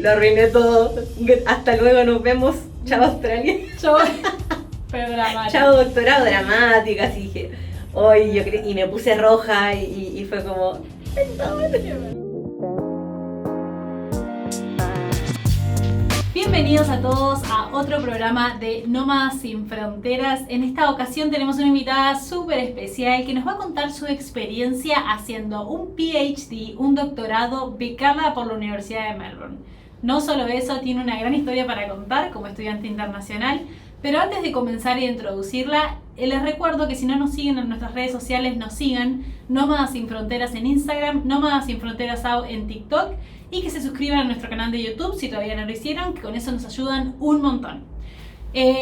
lo arruiné todo. Hasta luego, nos vemos. Chao Australia. Chao. Pero dramático. Chao doctorado, dramática, así dije. Hoy y me puse roja y fue como... Bienvenidos a todos a otro programa de Nómadas sin Fronteras. En esta ocasión tenemos una invitada súper especial que nos va a contar su experiencia haciendo un PhD, un doctorado becada por la Universidad de Melbourne. No solo eso, tiene una gran historia para contar como estudiante internacional. Pero antes de comenzar y introducirla, les recuerdo que si no nos siguen en nuestras redes sociales, nos sigan Nómadas sin Fronteras en Instagram, Nómadas sin Fronteras en TikTok y que se suscriban a nuestro canal de YouTube si todavía no lo hicieron, que con eso nos ayudan un montón.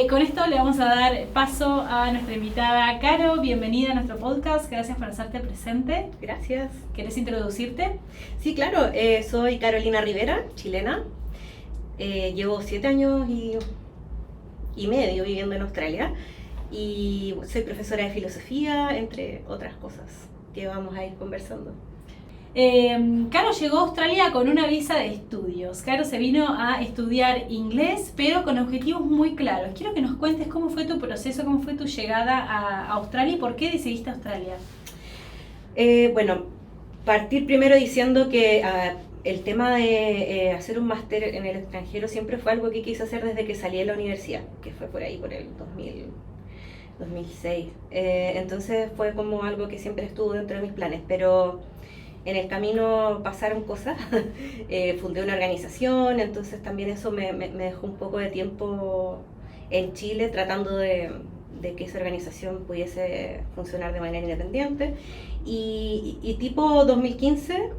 Con esto le vamos a dar paso a nuestra invitada Caro. Bienvenida a nuestro podcast, gracias por hacerte presente. Gracias. ¿Querés introducirte? Sí, claro, soy Carolina Rivera, chilena. Llevo 7 años y medio viviendo en Australia y soy profesora de filosofía, entre otras cosas que vamos a ir conversando. Caro llegó a Australia con una visa de estudios. Caro se vino a estudiar inglés, pero con objetivos muy claros. Quiero que nos cuentes cómo fue tu proceso, cómo fue tu llegada a Australia y por qué decidiste Australia. Bueno, partir primero diciendo que el tema de hacer un máster en el extranjero siempre fue algo que quise hacer desde que salí de la universidad, que fue por ahí, por el 2006. Entonces fue como algo que siempre estuvo dentro de mis planes, pero en el camino pasaron cosas. Fundé una organización, entonces también eso me dejó un poco de tiempo en Chile tratando de que esa organización pudiese funcionar de manera independiente. Y tipo 2015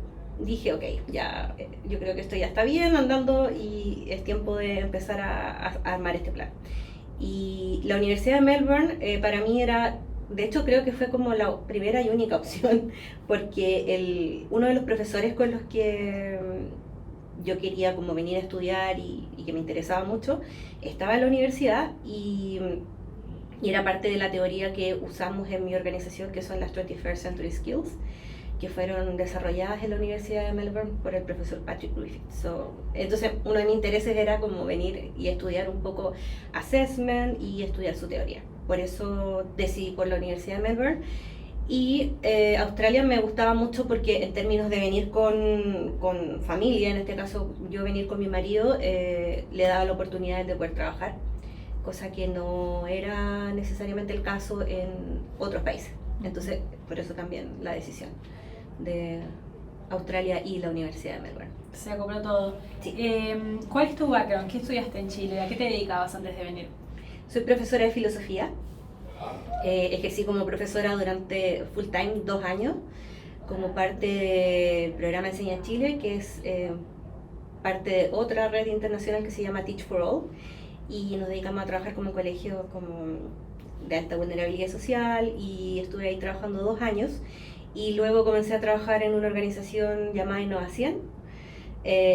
dije, ok, ya, yo creo que esto ya está bien andando y es tiempo de empezar a armar este plan. Y la Universidad de Melbourne para mí era, de hecho creo que fue como la primera y única opción, porque uno de los profesores con los que yo quería como venir a estudiar y que me interesaba mucho, estaba en la universidad y era parte de la teoría que usamos en mi organización, que son las 21st Century Skills, que fueron desarrolladas en la Universidad de Melbourne por el profesor Patrick Griffith. Entonces, uno de mis intereses era como venir y estudiar un poco assessment y estudiar su teoría. Por eso decidí por la Universidad de Melbourne. Y Australia me gustaba mucho porque en términos de venir con familia, en este caso yo venir con mi marido, le daba la oportunidad de poder trabajar, cosa que no era necesariamente el caso en otros países. Entonces, por eso también la decisión de Australia y la Universidad de Melbourne. Se acopló todo. Sí. ¿Cuál es tu background? ¿Qué estudiaste en Chile? ¿A qué te dedicabas antes de venir? Soy profesora de filosofía. Ejercí como profesora durante full time 2 años como parte del programa Enseña Chile, que es parte de otra red internacional que se llama Teach for All, y nos dedicamos a trabajar como colegio de alta vulnerabilidad social, y estuve ahí trabajando 2 años y luego comencé a trabajar en una organización llamada Innovación.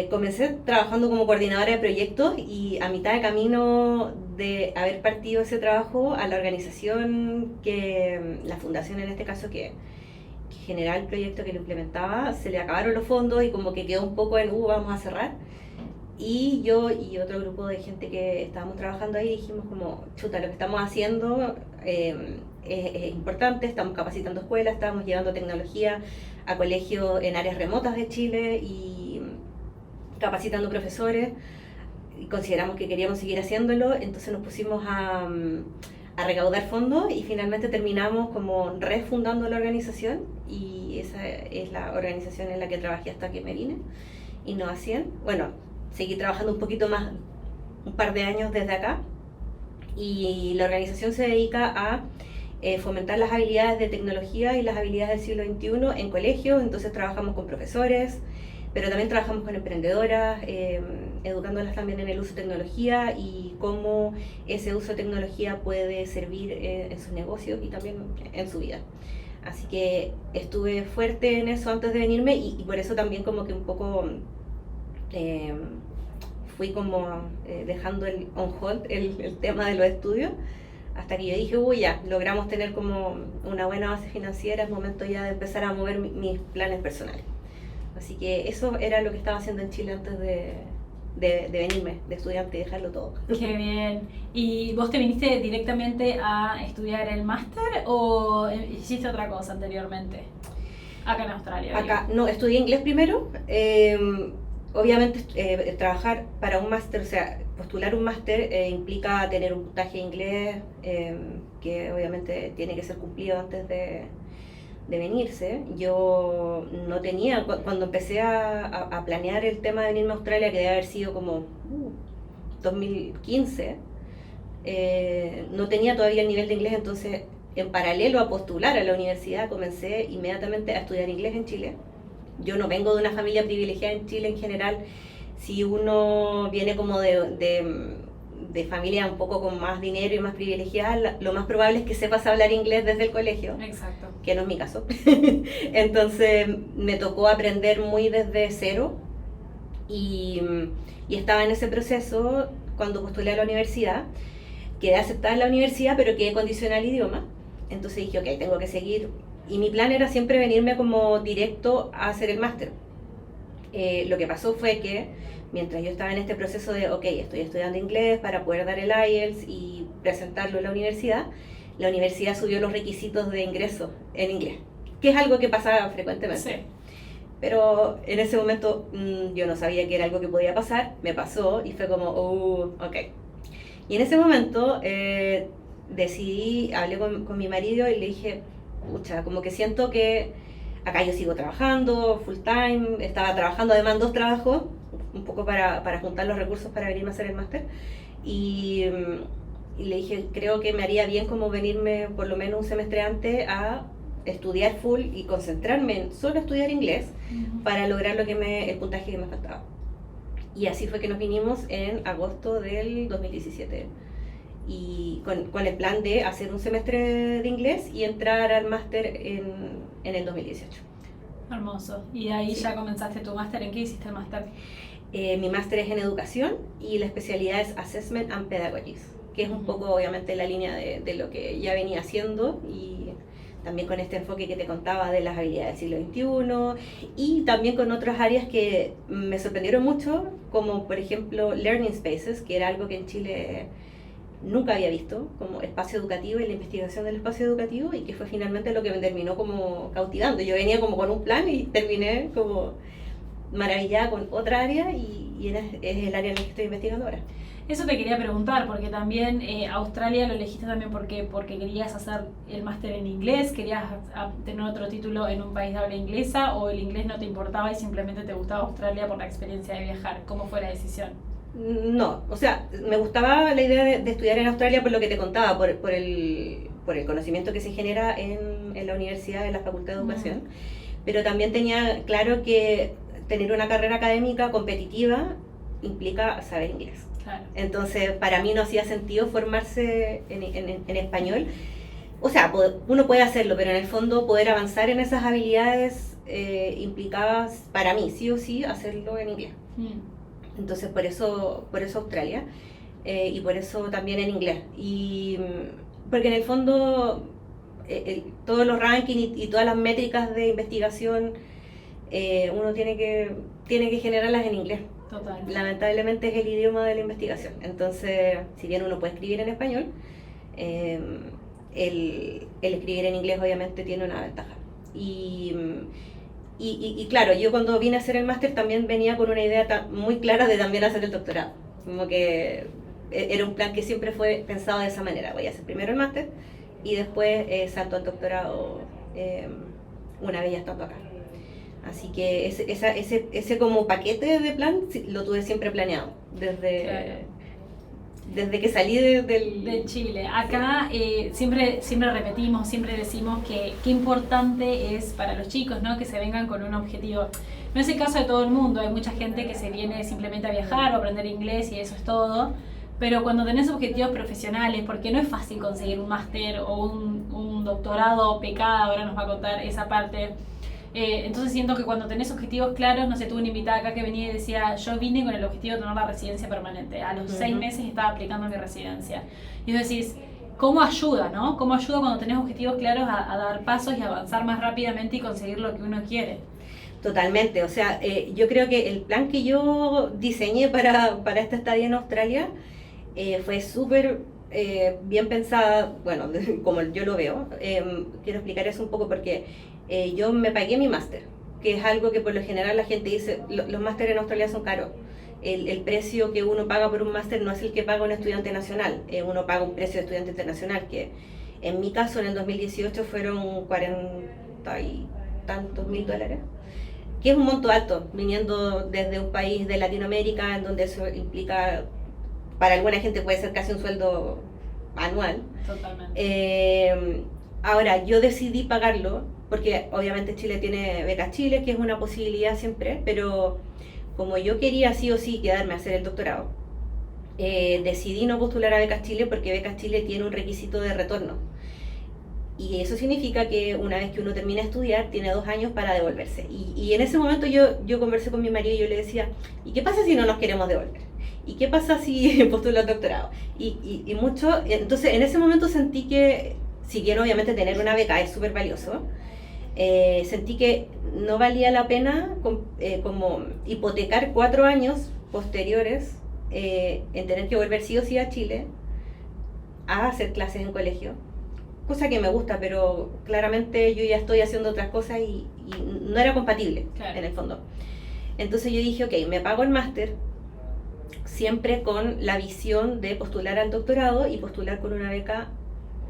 Comencé trabajando como coordinadora de proyectos y a mitad de camino de haber partido ese trabajo a la organización la fundación en este caso que generaba el proyecto, que lo implementaba, se le acabaron los fondos y como que quedó un poco en vamos a cerrar. Y yo y otro grupo de gente que estábamos trabajando ahí dijimos como, chuta, lo que estamos haciendo es importante, estamos capacitando escuelas, estamos llevando tecnología a colegios en áreas remotas de Chile y capacitando profesores, y consideramos que queríamos seguir haciéndolo, entonces nos pusimos a recaudar fondos y finalmente terminamos como refundando la organización, y esa es la organización en la que trabajé hasta que me vine, Innovación. Bueno, seguí trabajando un poquito más, un par de años desde acá, y la organización se dedica a fomentar las habilidades de tecnología y las habilidades del siglo XXI en colegios. Entonces trabajamos con profesores, pero también trabajamos con emprendedoras, educándolas también en el uso de tecnología y cómo ese uso de tecnología puede servir en sus negocios y también en su vida. Así que estuve fuerte en eso antes de venirme, y por eso también como que un poco fui como dejando on hold el tema de los estudios, hasta que yo dije, uy, ya, logramos tener como una buena base financiera, es momento ya de empezar a mover mis planes personales. Así que eso era lo que estaba haciendo en Chile antes de de venirme de estudiante y dejarlo todo. Qué bien. ¿Y vos te viniste directamente a estudiar el máster o hiciste otra cosa anteriormente? Acá en Australia. Acá, no, estudié inglés primero. Obviamente trabajar para un máster, o sea, postular un máster implica tener un puntaje de inglés que obviamente tiene que ser cumplido antes de venirse. Yo no tenía, cuando empecé a planear el tema de venirme a Australia, que debe haber sido como 2015, no tenía todavía el nivel de inglés, entonces en paralelo a postular a la universidad comencé inmediatamente a estudiar inglés en Chile. Yo no vengo de una familia privilegiada en Chile en general. Si uno viene como de familia un poco con más dinero y más privilegiada, lo más probable es que sepas hablar inglés desde el colegio. Exacto. Que no es mi caso. Entonces me tocó aprender muy desde cero y estaba en ese proceso cuando postulé a la universidad. Quedé aceptada en la universidad, pero quedé condicional idioma. Entonces dije, ok, tengo que seguir. Y mi plan era siempre venirme como directo a hacer el máster. Lo que pasó fue que mientras yo estaba en este proceso de, ok, estoy estudiando inglés para poder dar el IELTS y presentarlo en la universidad subió los requisitos de ingreso en inglés, que es algo que pasa frecuentemente. Sí. Pero en ese momento yo no sabía que era algo que podía pasar, me pasó y fue como, ok. Y en ese momento decidí, hablé con mi marido y le dije, pucha, como que siento que acá yo sigo trabajando full time, estaba trabajando además en 2 trabajos, un poco para juntar los recursos para venirme a hacer el máster. Y le dije, creo que me haría bien como venirme por lo menos un semestre antes a estudiar full y concentrarme en solo estudiar inglés para lograr el puntaje que me faltaba. Y así fue que nos vinimos en agosto del 2017. Y con el plan de hacer un semestre de inglés y entrar al máster en el 2018. Hermoso. Y ahí sí. Ya comenzaste tu máster. ¿En qué hiciste el máster? Mi máster es en educación y la especialidad es Assessment and Pedagogies, que es un poco obviamente la línea de lo que ya venía haciendo y también con este enfoque que te contaba de las habilidades del siglo XXI y también con otras áreas que me sorprendieron mucho, como por ejemplo Learning Spaces, que era algo que en Chile nunca había visto, como espacio educativo y la investigación del espacio educativo, y que fue finalmente lo que me terminó como cautivando. Yo venía como con un plan y terminé como maravillada con otra área y es el área en la que estoy investigando ahora. Eso te quería preguntar, porque también Australia lo elegiste también porque querías hacer el máster en inglés, querías tener otro título en un país de habla inglesa, o el inglés no te importaba y simplemente te gustaba Australia por la experiencia de viajar. ¿Cómo fue la decisión? No, o sea, me gustaba la idea de estudiar en Australia por lo que te contaba, por el conocimiento que se genera en la universidad, en la Facultad de Educación, pero también tenía claro que tener una carrera académica competitiva implica saber inglés. Claro. Entonces, para mí no hacía sentido formarse en español. O sea, uno puede hacerlo, pero en el fondo poder avanzar en esas habilidades implicaba, para mí, sí o sí, hacerlo en inglés. Entonces, por eso Australia y por eso también en inglés. Y porque en el fondo todos los rankings y todas las métricas de investigación uno tiene que generarlas en inglés. Total. Lamentablemente es el idioma de la investigación. Entonces, si bien uno puede escribir en español, el escribir en inglés obviamente tiene una ventaja. Y claro, yo cuando vine a hacer el máster también venía con una idea muy clara de también hacer el doctorado. Como que era un plan que siempre fue pensado de esa manera. Voy a hacer primero el máster y después salto al doctorado una vez ya estando acá. Así que ese como paquete de plan lo tuve siempre planeado desde que salí de Chile. Acá siempre repetimos, siempre decimos que qué importante es para los chicos, ¿no? Que se vengan con un objetivo. No es el caso de todo el mundo, hay mucha gente que se viene simplemente a viajar o a aprender inglés y eso es todo. Pero cuando tenés objetivos profesionales, porque no es fácil conseguir un máster o un doctorado becado, ahora nos va a contar esa parte. Entonces siento que cuando tenés objetivos claros, no sé, tuve una invitada acá que venía y decía, yo vine con el objetivo de tener la residencia permanente. A los 6 meses estaba aplicando mi residencia. Y vos decís, ¿cómo ayuda, no? ¿Cómo ayuda cuando tenés objetivos claros a dar pasos y avanzar más rápidamente y conseguir lo que uno quiere? Totalmente, o sea, yo creo que el plan que yo diseñé para esta estadía en Australia fue súper bien pensada, bueno, como yo lo veo. Quiero explicar eso un poco porque yo me pagué mi máster, que es algo que por lo general la gente dice, los másteres en Australia son caros. El precio que uno paga por un máster no es el que paga un estudiante nacional, uno paga un precio de estudiante internacional, que en mi caso en el 2018 fueron 40 y tantos mil dólares, que es un monto alto, viniendo desde un país de Latinoamérica, en donde eso implica, para alguna gente puede ser casi un sueldo anual. Totalmente. Ahora, yo decidí pagarlo, porque obviamente Chile tiene Becas Chile, que es una posibilidad siempre, pero como yo quería sí o sí quedarme a hacer el doctorado, decidí no postular a Becas Chile porque Becas Chile tiene un requisito de retorno. Y eso significa que una vez que uno termina de estudiar, tiene 2 años para devolverse. Y en ese momento yo conversé con mi marido y yo le decía, ¿y qué pasa si no nos queremos devolver? ¿Y qué pasa si postulo al doctorado? Y mucho, entonces en ese momento sentí que, si bien obviamente tener una beca es súper valioso, sentí que no valía la pena como hipotecar 4 años posteriores en tener que volver sí o sí a Chile a hacer clases en colegio. Cosa que me gusta, pero claramente yo ya estoy haciendo otras cosas y no era compatible, claro, en el fondo. Entonces yo dije, ok, me pago el máster, siempre con la visión de postular al doctorado y postular con una beca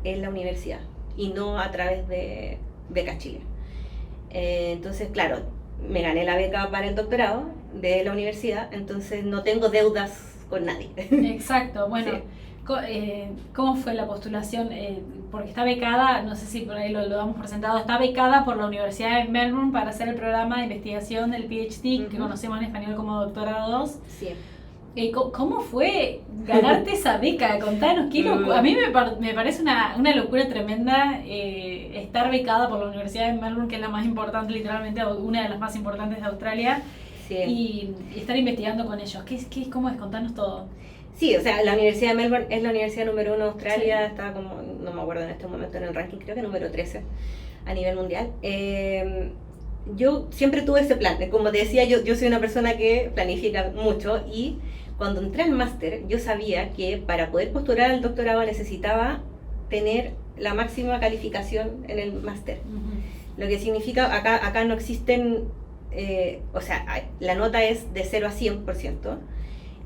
en la universidad, y no a través de Becas Chile. Entonces, claro, me gané la beca para el doctorado de la universidad, entonces no tengo deudas con nadie. Exacto, bueno. Sí. ¿Cómo fue la postulación? Porque está becada, no sé si por ahí lo damos por sentado, está becada por la Universidad de Melbourne para hacer el programa de investigación del PhD, que conocemos en español como doctorados. Sí. ¿Cómo fue ganarte esa beca? Contanos, qué locura. A mí me parece una locura tremenda estar becada por la Universidad de Melbourne, que es la más importante, literalmente, una de las más importantes de Australia, sí, y estar investigando con ellos. ¿Cómo es? Contanos todo. Sí, o sea, la Universidad de Melbourne es la universidad número 1 de Australia, sí, está como, no me acuerdo en este momento en el ranking, creo que número 13 a nivel mundial. Yo siempre tuve ese plan, como te decía, yo soy una persona que planifica mucho, y cuando entré al máster yo sabía que para poder postular al doctorado necesitaba tener la máxima calificación en el máster. Uh-huh. Lo que significa, acá no existen, o sea, la nota es de 0 a 100%,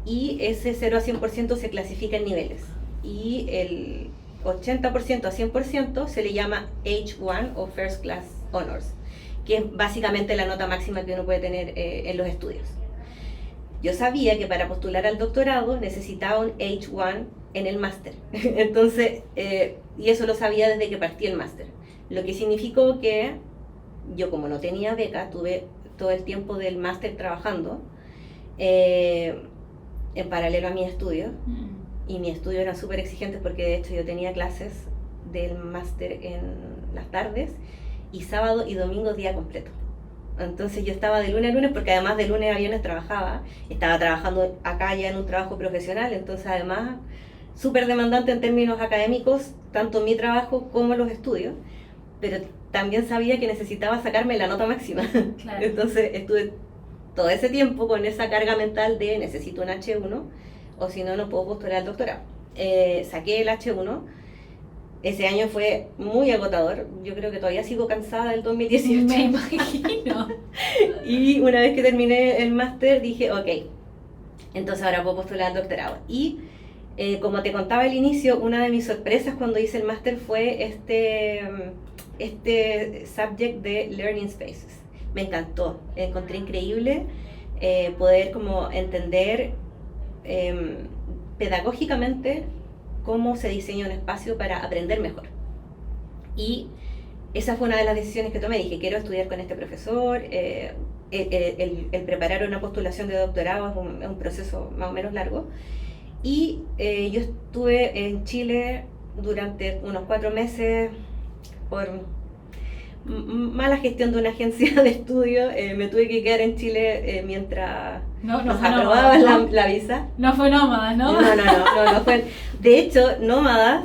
y ese 0 a 100% se clasifica en niveles, y el 80% a 100% se le llama H1 o First Class Honors, que es básicamente la nota máxima que uno puede tener en los estudios. Yo sabía que para postular al doctorado necesitaba un H1 en el máster, entonces, y eso lo sabía desde que partí el máster, lo que significó que yo, como no tenía beca, tuve todo el tiempo del máster trabajando en paralelo a mi estudio, y mis estudios eran súper exigentes porque de hecho yo tenía clases del máster en las tardes y sábado y domingo día completo. Entonces yo estaba de lunes a lunes, porque además de lunes a viernes estaba trabajando acá ya en un trabajo profesional, entonces además súper demandante en términos académicos, tanto mi trabajo como los estudios, pero también sabía que necesitaba sacarme la nota máxima. Claro. Entonces estuve todo ese tiempo con esa carga mental de necesito un H1 o si no, no puedo postular al doctorado. Saqué el H1, ese año fue muy agotador, yo creo que todavía sigo cansada del 2018. Me imagino. Y una vez que terminé el máster dije, ok, entonces ahora puedo postular al doctorado. Y como te contaba al inicio, una de mis sorpresas cuando hice el máster fue este subject de Learning Spaces. Me encantó, encontré increíble poder como entender pedagógicamente cómo se diseña un espacio para aprender mejor. Y esa fue una de las decisiones que tomé. Dije, quiero estudiar con este profesor. El preparar una postulación de doctorado es un proceso más o menos largo. Y yo estuve en Chile durante unos 4 meses por mala gestión de una agencia de estudio. Me tuve que quedar en Chile mientras nos aprobaban la visa. No fue nómadas, ¿no? No fue. De hecho, nómadas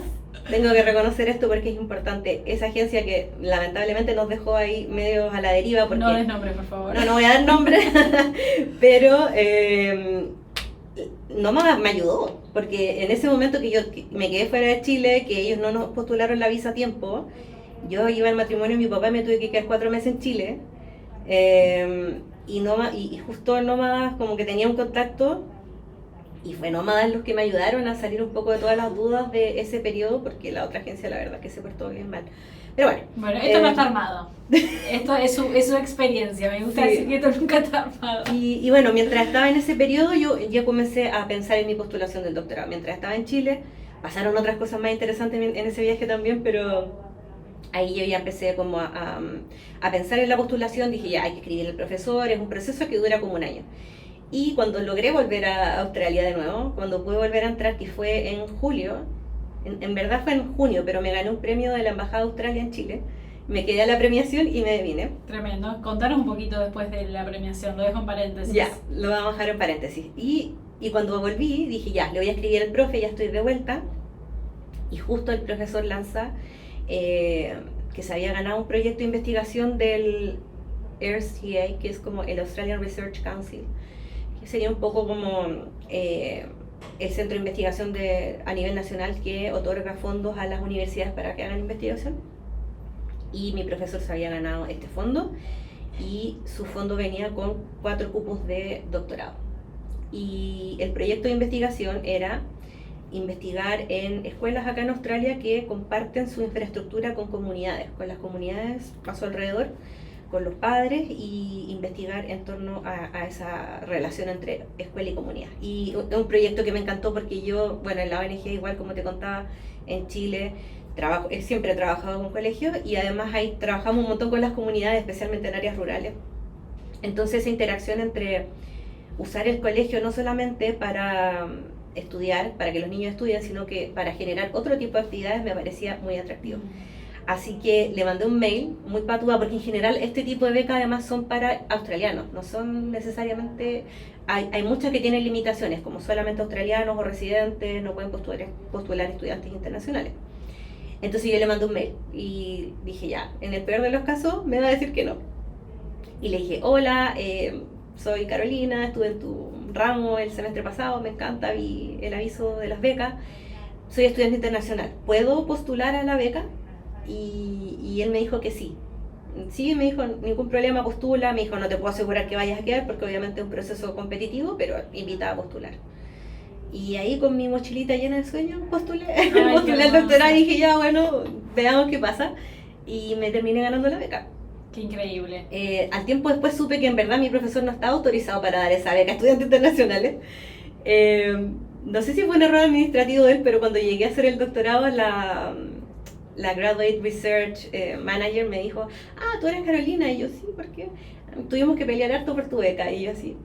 tengo que reconocer esto porque es importante. Esa agencia que lamentablemente nos dejó ahí medio a la deriva. Porque, no des nombre, por favor. No voy a dar nombre, pero no me ayudó, porque en ese momento que yo me quedé fuera de Chile, que ellos no nos postularon la visa a tiempo, yo iba al matrimonio de mi papá y me tuve que quedar 4 meses en Chile, y justo Nómadas como que tenía un contacto, y fue Nómadas los que me ayudaron a salir un poco de todas las dudas de ese periodo, porque la otra agencia la verdad que se portó bien mal. Pero bueno. Bueno, esto no está armado. Esto es su experiencia. Me gusta decir que esto nunca está armado. Y bueno, mientras estaba en ese periodo, yo ya comencé a pensar en mi postulación del doctorado. Mientras estaba en Chile, pasaron otras cosas más interesantes en ese viaje también, pero ahí yo ya empecé como a pensar en la postulación. Dije, ya, hay que escribir al profesor, es un proceso que dura como un año. Y cuando logré volver a Australia de nuevo, cuando pude volver a entrar, que fue en julio, en verdad fue en junio, pero me gané un premio de la Embajada de Australia en Chile. Me quedé a la premiación y me vine. Tremendo. Contanos un poquito después de la premiación, lo dejo en paréntesis. Ya, lo vamos a dejar en paréntesis. Y cuando volví, dije, ya, le voy a escribir al profe, ya estoy de vuelta. Y justo el profesor lanza que se había ganado un proyecto de investigación del AIRSCA, que es como el Australian Research Council, que sería un poco como el centro de investigación a nivel nacional que otorga fondos a las universidades para que hagan investigación. Y mi profesor se había ganado este fondo y su fondo venía con 4 cupos de doctorado. Y el proyecto de investigación era investigar en escuelas acá en Australia que comparten su infraestructura con las comunidades a su alrededor, con los padres, y investigar en torno a esa relación entre escuela y comunidad. Y un proyecto que me encantó porque yo, bueno, en la ONG, igual como te contaba, en Chile, siempre he trabajado con colegios y además ahí trabajamos un montón con las comunidades, especialmente en áreas rurales. Entonces esa interacción entre usar el colegio no solamente para estudiar, para que los niños estudien, sino que para generar otro tipo de actividades me parecía muy atractivo. Así que le mandé un mail muy patúa, porque en general este tipo de becas además son para australianos, no son necesariamente, hay muchas que tienen limitaciones, como solamente australianos o residentes, no pueden postular estudiantes internacionales. Entonces yo le mandé un mail y dije, ya, en el peor de los casos me va a decir que no. Y le dije, hola, soy Carolina, estuve en tu ramo el semestre pasado, me encanta, vi el aviso de las becas, soy estudiante internacional, ¿puedo postular a la beca? Y él me dijo que sí. Sí, me dijo, ningún problema, postula. Me dijo, no te puedo asegurar que vayas a quedar porque obviamente es un proceso competitivo, pero invita a postular. Y ahí con mi mochilita llena de sueños postulé el doctorado y dije, ya, bueno, veamos qué pasa. Y me terminé ganando la beca. Qué increíble. Al tiempo después supe que en verdad mi profesor no estaba autorizado para dar esa beca a estudiantes internacionales. No sé si fue un error administrativo de él, pero cuando llegué a hacer el doctorado, la Graduate Research Manager me dijo, tú eres Carolina. Y yo, sí, ¿por qué? Tuvimos que pelear harto por tu beca. Y yo así,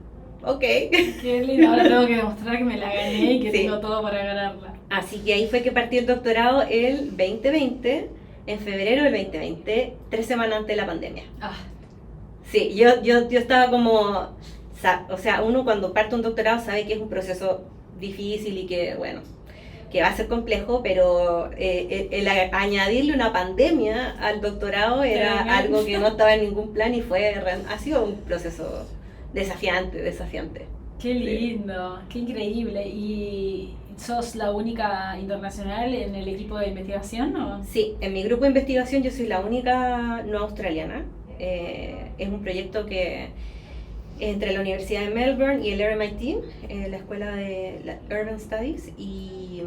ok. Qué lindo, ahora tengo que demostrar que me la gané y que tengo todo para ganarla. Así que ahí fue que partí el doctorado el 2020, en febrero del 2020, 3 semanas antes de la pandemia. Sí, yo estaba como, o sea, uno cuando parte un doctorado sabe que es un proceso difícil y que, bueno, que va a ser complejo, pero el añadirle una pandemia al doctorado era algo que no estaba en ningún plan y ha sido un proceso desafiante. Qué lindo, qué increíble. ¿Y sos la única internacional en el equipo de investigación, no? Sí, en mi grupo de investigación yo soy la única no australiana. Es un proyecto que entre la Universidad de Melbourne y el RMIT, la Escuela de Urban Studies, y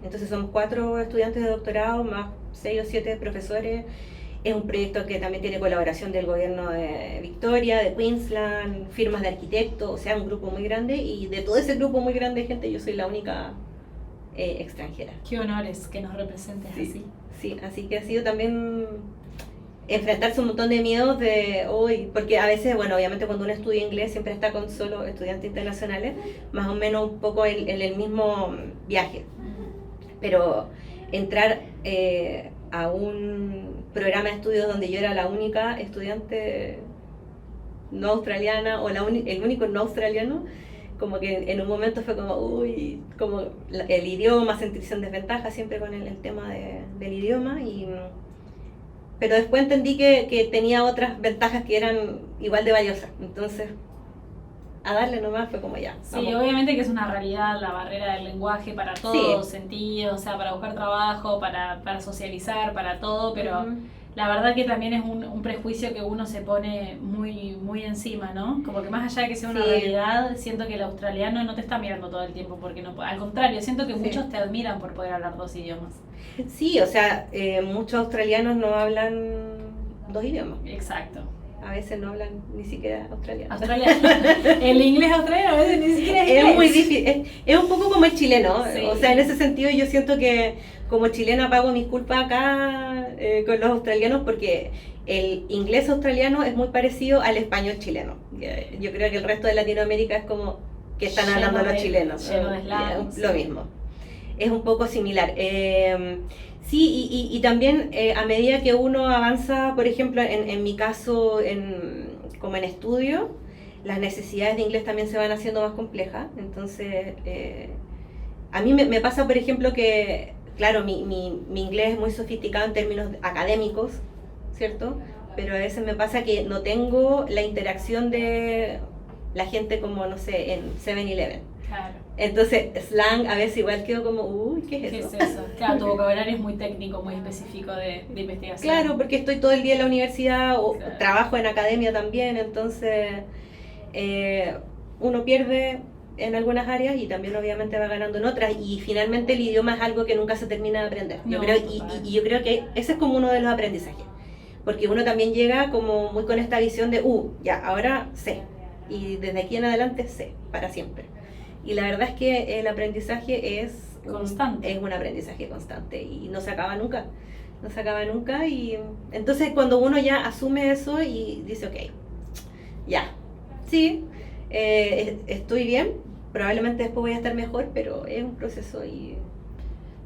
entonces somos 4 estudiantes de doctorado más 6 o 7 profesores. Es un proyecto que también tiene colaboración del gobierno de Victoria, de Queensland, firmas de arquitectos, o sea, un grupo muy grande, y de todo ese grupo muy grande de gente yo soy la única extranjera. Qué honores que nos representes así. Sí, así que ha sido también enfrentarse a un montón de miedos de hoy, porque a veces, bueno, obviamente cuando uno estudia inglés siempre está con solo estudiantes internacionales, más o menos un poco en el mismo viaje, pero entrar a un programa de estudios donde yo era la única estudiante no australiana o el único no australiano, como que en un momento fue como, uy, como el idioma, sentirse en desventaja siempre con el tema del idioma, pero después entendí que tenía otras ventajas que eran igual de valiosas, entonces a darle nomás fue como ya. Sí, obviamente que es una realidad la barrera del lenguaje para todos sentidos, o sea, para buscar trabajo, para socializar, para todo, pero la verdad que también es un prejuicio que uno se pone muy, muy encima, ¿no? Como que más allá de que sea una realidad, siento que el australiano no te está mirando todo el tiempo, porque no, al contrario, siento que muchos te admiran por poder hablar 2 idiomas. Sí, o sea, muchos australianos no hablan 2 idiomas. Exacto. A veces no hablan ni siquiera australiano. El inglés australiano a veces ni siquiera es inglés. Es muy difícil, es un poco como el chileno, sí. O sea, en ese sentido yo siento que como chilena pago mis culpas acá con los australianos porque el inglés australiano es muy parecido al español chileno. Yo creo que el resto de Latinoamérica es como que están hablando los chilenos. Lleno de slang, lo mismo. Es un poco similar. Sí, y también a medida que uno avanza, por ejemplo, en mi caso, como en estudio, las necesidades de inglés también se van haciendo más complejas. Entonces, a mí me pasa, por ejemplo, que, claro, mi inglés es muy sofisticado en términos académicos, ¿cierto? Pero a veces me pasa que no tengo la interacción de la gente como, no sé, en 7-Eleven. Claro. Entonces, slang a veces igual quedo como, uy, ¿qué es eso? ¿Qué es eso? Claro, tu vocabulario es muy técnico, muy específico de investigación. Claro, porque estoy todo el día en la universidad o trabajo en academia también, entonces uno pierde en algunas áreas y también obviamente va ganando en otras y finalmente el idioma es algo que nunca se termina de aprender. Yo creo, y yo creo que ese es como uno de los aprendizajes, porque uno también llega como muy con esta visión de, ya, ahora sé, y desde aquí en adelante sé, para siempre. Y la verdad es que el aprendizaje es un aprendizaje constante y no se acaba nunca. No se acaba nunca y entonces cuando uno ya asume eso y dice, ok, ya, sí, estoy bien, probablemente después voy a estar mejor, pero es un proceso y...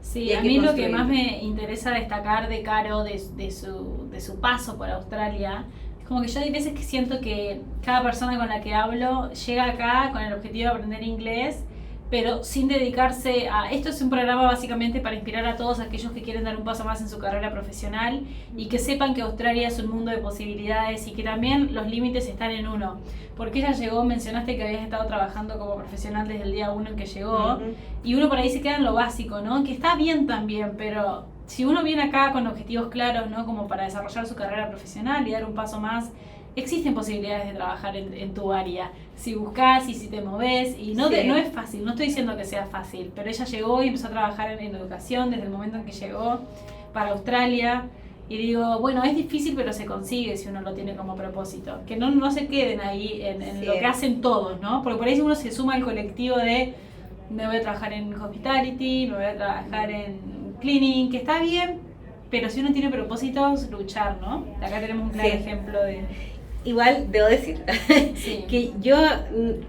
Sí, a mí lo que más me interesa destacar de Caro, de su paso por Australia, como que yo hay veces que siento que cada persona con la que hablo llega acá con el objetivo de aprender inglés, pero sin dedicarse a... Esto es un programa básicamente para inspirar a todos aquellos que quieren dar un paso más en su carrera profesional y que sepan que Australia es un mundo de posibilidades y que también los límites están en uno. Porque ella llegó, mencionaste que habías estado trabajando como profesional desde el día 1 en que llegó, y uno por ahí se queda en lo básico, ¿no? Que está bien también, pero... Si uno viene acá con objetivos claros, ¿no? Como para desarrollar su carrera profesional y dar un paso más, existen posibilidades de trabajar en tu área. Si buscas y si te moves, y no es fácil, no estoy diciendo que sea fácil, pero ella llegó y empezó a trabajar en educación desde el momento en que llegó para Australia. Y digo, bueno, es difícil, pero se consigue si uno lo tiene como propósito. Que no se queden ahí en lo que hacen todos, ¿no? Porque por ahí uno se suma al colectivo de me voy a trabajar en hospitality, me voy a trabajar en cleaning, que está bien, pero si uno tiene propósitos, luchar, ¿no? Acá tenemos un claro ejemplo de... Igual, debo decir, que yo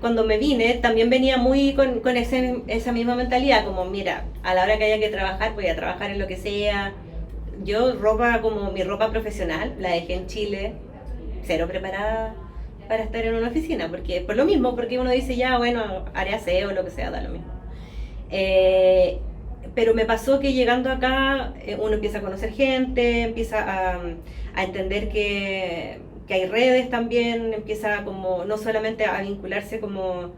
cuando me vine también venía muy con esa misma mentalidad, como mira, a la hora que haya que trabajar, voy a trabajar en lo que sea. Yo como mi ropa profesional, la dejé en Chile, cero preparada para estar en una oficina, porque por lo mismo, porque uno dice ya, bueno, haré aseo o lo que sea, da lo mismo. Pero me pasó que llegando acá uno empieza a conocer gente, empieza a entender que hay redes también, empieza como no solamente a vincularse como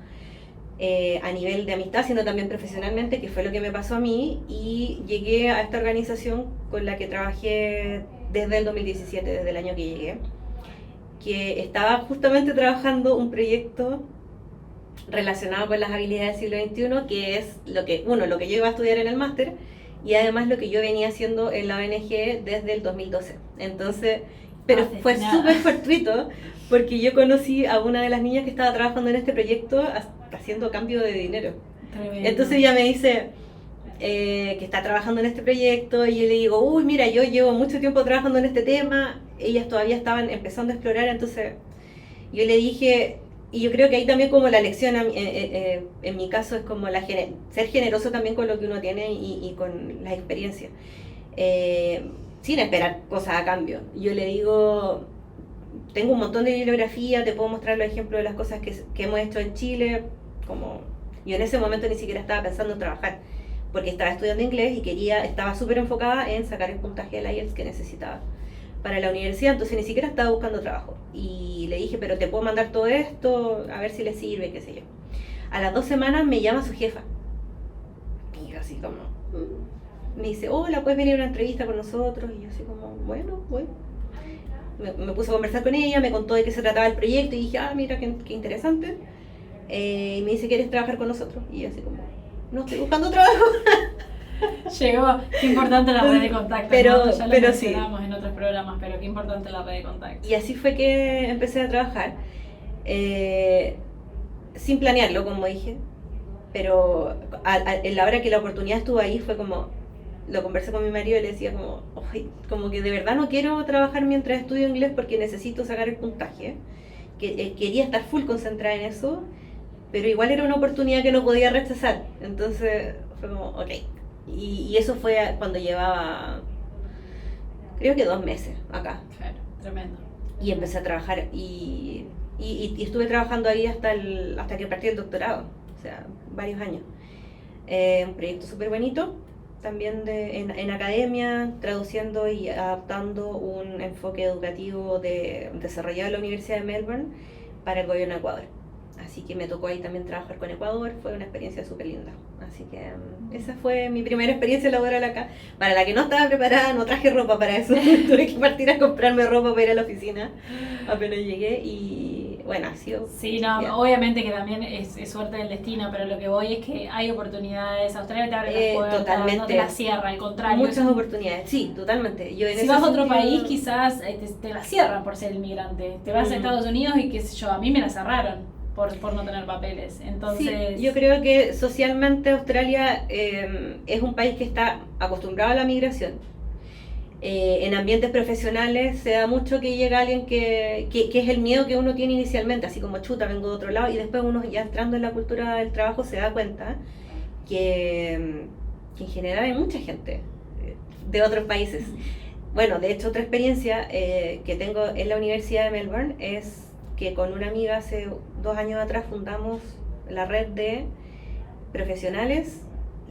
a nivel de amistad, sino también profesionalmente, que fue lo que me pasó a mí, y llegué a esta organización con la que trabajé desde el 2017, desde el año que llegué, que estaba justamente trabajando un proyecto relacionado con las habilidades del siglo XXI, que es lo que yo iba a estudiar en el máster y además lo que yo venía haciendo en la ONG desde el 2012. Entonces, pero fue súper fortuito porque yo conocí a una de las niñas que estaba trabajando en este proyecto haciendo cambio de dinero. Tremendo. Entonces ella me dice que está trabajando en este proyecto y yo le digo, uy, mira, yo llevo mucho tiempo trabajando en este tema, ellas todavía estaban empezando a explorar, entonces yo le dije... Y yo creo que ahí también como la lección, en mi caso, es como ser generoso también con lo que uno tiene y con las experiencias, sin esperar cosas a cambio. Yo le digo, tengo un montón de bibliografía, te puedo mostrar los ejemplos de las cosas que hemos hecho en Chile, como... Yo en ese momento ni siquiera estaba pensando en trabajar, porque estaba estudiando inglés y estaba súper enfocada en sacar el puntaje del IELTS que necesitaba para la universidad, entonces ni siquiera estaba buscando trabajo. Y le dije, pero te puedo mandar todo esto, a ver si le sirve, qué sé yo. A las 2 semanas me llama su jefa. Y yo así como... Me dice, hola, ¿puedes venir a una entrevista con nosotros? Y yo así como, bueno. Me puse a conversar con ella, me contó de qué se trataba el proyecto y dije, mira, qué interesante. Y me dice, ¿quieres trabajar con nosotros? Y yo así como, no estoy buscando trabajo. Llegó, qué importante la red de contactos, pero, ¿no? Ya lo pero mencionamos sí. en otros programas, pero qué importante la red de contactos. Y así fue que empecé a trabajar, sin planearlo, como dije, pero en la hora que la oportunidad estuvo ahí fue como, lo conversé con mi marido y le decía como que de verdad no quiero trabajar mientras estudio inglés porque necesito sacar el puntaje, que quería estar full concentrada en eso, pero igual era una oportunidad que no podía rechazar, entonces fue como, ok. Y eso fue cuando llevaba, creo que 2 meses acá. Claro, tremendo. Y empecé a trabajar y estuve trabajando ahí hasta que partí el doctorado, o sea, varios años. Un proyecto súper bonito, también en academia, traduciendo y adaptando un enfoque educativo desarrollado en la Universidad de Melbourne para el gobierno de Ecuador. Así que me tocó ahí también trabajar con Ecuador, fue una experiencia súper linda. Así que esa fue mi primera experiencia laboral acá, para la que no estaba preparada, no traje ropa para eso, tuve que partir a comprarme ropa para ir a la oficina apenas llegué y bueno, ha sido... Sí, no, bien. Obviamente que también es suerte del destino, pero lo que voy es que hay oportunidades, Australia te abre las puertas, totalmente. No te las cierra, al contrario. Muchas oportunidades, sí, totalmente. Si vas a otro país quizás te la cierran por ser inmigrante, te vas a Estados Unidos y qué sé yo, a mí me la cerraron. Por no tener papeles, entonces... Sí, yo creo que socialmente Australia es un país que está acostumbrado a la migración. En ambientes profesionales se da mucho que llega alguien que es el miedo que uno tiene inicialmente, así como chuta, vengo de otro lado, y después uno ya entrando en la cultura del trabajo se da cuenta que en general hay mucha gente de otros países. Bueno, de hecho otra experiencia que tengo en la Universidad de Melbourne es que con una amiga hace 2 años atrás fundamos la red de profesionales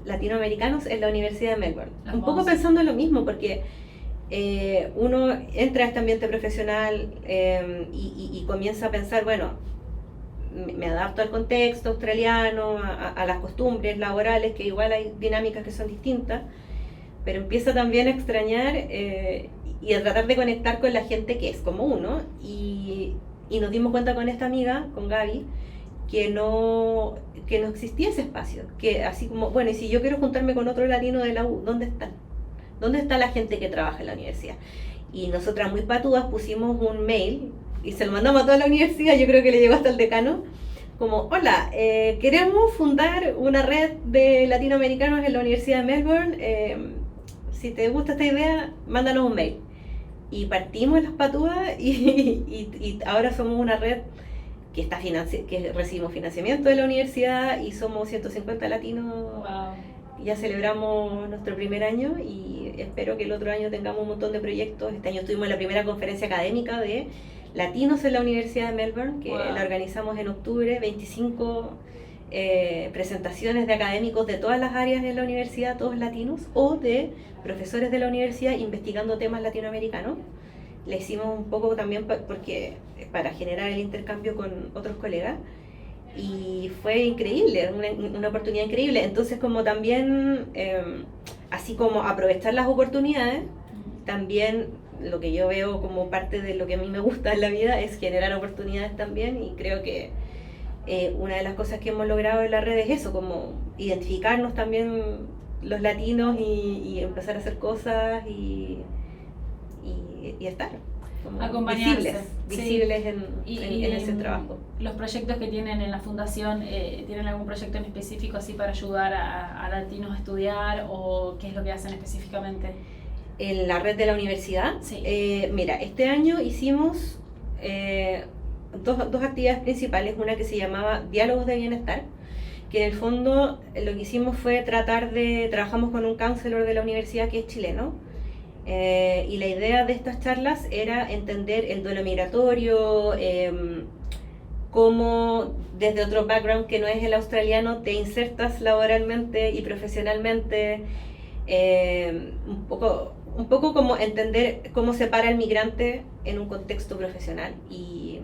latinoamericanos en la Universidad de Melbourne. Un poco pensando en lo mismo, porque uno entra a este ambiente profesional y comienza a pensar, bueno, me adapto al contexto australiano, a las costumbres laborales, que igual hay dinámicas que son distintas, pero empieza también a extrañar y a tratar de conectar con la gente que es como uno, y nos dimos cuenta con esta amiga, con Gaby, que no existía ese espacio, que así como, bueno, y si yo quiero juntarme con otro latino de la U, ¿dónde están? ¿Dónde está la gente que trabaja en la universidad? Y nosotras muy patudas pusimos un mail y se lo mandamos a toda la universidad, yo creo que le llegó hasta el decano, como, hola, queremos fundar una red de latinoamericanos en la Universidad de Melbourne, si te gusta esta idea, mándanos un mail. Y partimos las patúas y ahora somos una red que que recibimos financiamiento de la universidad y somos 150 latinos. Wow. Ya celebramos nuestro primer año y espero que el otro año tengamos un montón de proyectos. Este año estuvimos en la primera conferencia académica de latinos en la Universidad de Melbourne, que la organizamos en octubre, 25 presentaciones de académicos de todas las áreas de la universidad, todos latinos, o de profesores de la universidad investigando temas latinoamericanos. Le hicimos un poco también porque para generar el intercambio con otros colegas y fue increíble, una oportunidad increíble. Entonces como también, así como aprovechar las oportunidades, también lo que yo veo como parte de lo que a mí me gusta en la vida es generar oportunidades también, y creo que una de las cosas que hemos logrado en la red es eso, como identificarnos también los latinos y empezar a hacer cosas y estar como visibles en ese trabajo. Los proyectos que tienen en la fundación, ¿tienen algún proyecto en específico así para ayudar a latinos a estudiar, o qué es lo que hacen específicamente? En la red de la universidad, sí. Mira, este año hicimos dos actividades principales, una que se llamaba Diálogos de Bienestar, que en el fondo lo que hicimos fue trabajamos con un counselor de la universidad que es chileno, y la idea de estas charlas era entender el duelo migratorio, cómo desde otro background que no es el australiano te insertas laboralmente y profesionalmente, un poco como entender cómo se para el migrante en un contexto profesional y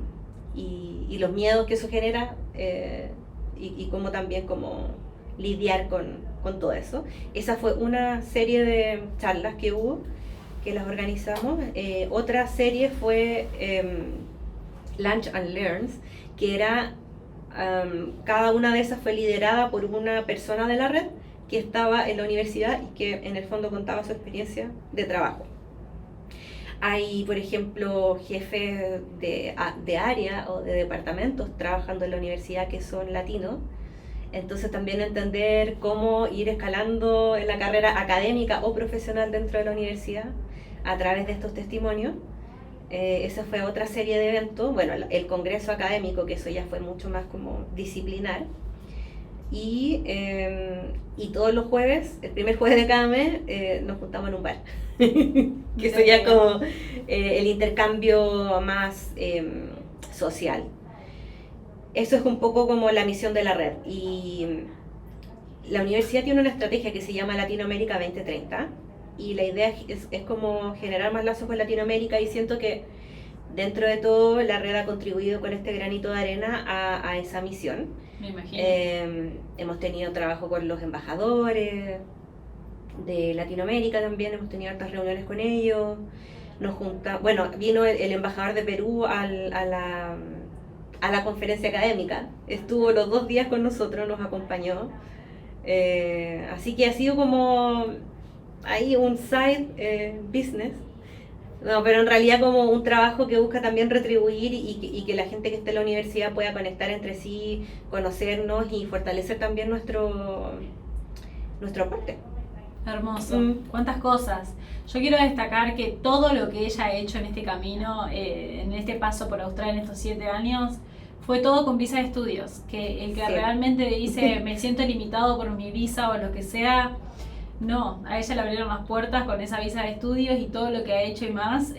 los miedos que eso genera, y cómo también como lidiar con todo eso. Esa fue una serie de charlas que hubo, que las organizamos. Otra serie fue Lunch and Learns, que era, cada una de esas fue liderada por una persona de la red que estaba en la universidad y que en el fondo contaba su experiencia de trabajo. Hay, por ejemplo, jefes de área o de departamentos trabajando en la universidad que son latinos. Entonces también entender cómo ir escalando en la carrera académica o profesional dentro de la universidad a través de estos testimonios. Esa fue otra serie de eventos. Bueno, el congreso académico, que eso ya fue mucho más como disciplinar. Y todos los jueves, el primer jueves de cada mes, nos juntamos en un bar. Que eso ya es como el intercambio más social. Eso es un poco como la misión de la red. Y la universidad tiene una estrategia que se llama Latinoamérica 2030. Y la idea es como generar más lazos con Latinoamérica, y siento que dentro de todo la red ha contribuido con este granito de arena a esa misión. Me imagino. Hemos tenido trabajo con los embajadores de Latinoamérica también, hemos tenido hartas reuniones con ellos. Vino el embajador de Perú a la conferencia académica, estuvo los 2 días con nosotros, nos acompañó. Así que ha sido como ahí un side business. No, pero en realidad como un trabajo que busca también retribuir y que la gente que esté en la universidad pueda conectar entre sí, conocernos y fortalecer también nuestro aporte. Hermoso, cuántas cosas. Yo quiero destacar que todo lo que ella ha hecho en este camino, en este paso por Australia en estos 7 años, fue todo con visa de estudios. Que el que realmente dice me siento limitado por mi visa o lo que sea, no, a ella le abrieron las puertas con esa visa de estudios, y todo lo que ha hecho y más